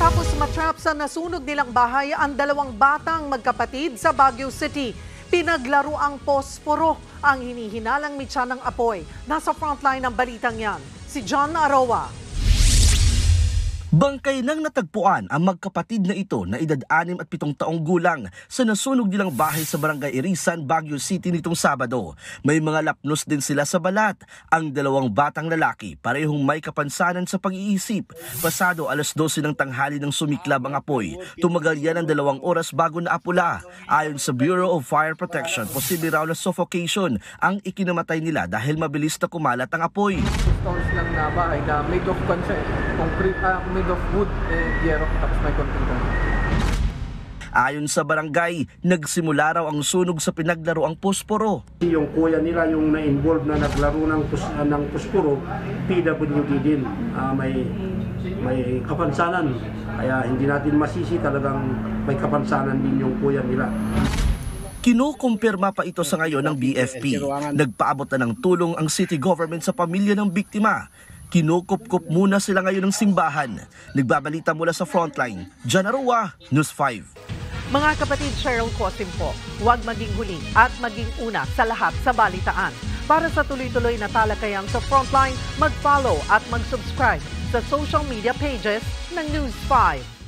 Matapos matrap sa nasunog nilang bahay ang dalawang batang magkapatid sa Baguio City. Pinaglaro ang posporo ang hinihinalang mitsa ng apoy. Nasa frontline ng balitang yan, si John Aroa. Bangkay nang natagpuan ang magkapatid na ito na edad 6 at 7 taong gulang sa nasunog nilang bahay sa Barangay Irisan, Baguio City nitong Sabado. May mga lapnos din sila sa balat. Ang dalawang batang lalaki parehong may kapansanan sa pag-iisip. Pasado alas 12 ng tanghali nang sumiklab ang apoy. Tumagal yan ng 2 oras bago naapula. Ayon sa Bureau of Fire Protection, posible raw na suffocation ang ikinamatay nila dahil mabilis na kumalat ang apoy. Stones lang na bahay na made of concrete, made of wood and yero, tapos may konting concrete. Ayon sa barangay, nagsimula raw ang sunog sa pinaglaro ang posporo. Yung kuya nila yung na-involve na naglaro ng posporo, PWD din. May kapansanan, kaya hindi natin masisi, talagang may kapansanan din yung kuya nila. Kinukumpirma pa ito sa ngayon ng BFP. Nagpaabot na ng tulong ang city government sa pamilya ng biktima. Kinukup-kup muna sila ngayon ng simbahan. Nagbabalita mula sa frontline, John Aroa, News 5. Mga kapatid, Cheryl Cosim po, huwag maging huli at maging una sa lahat sa balitaan. Para sa tuloy-tuloy na talakayan sa frontline, mag-follow at mag-subscribe sa social media pages ng News 5.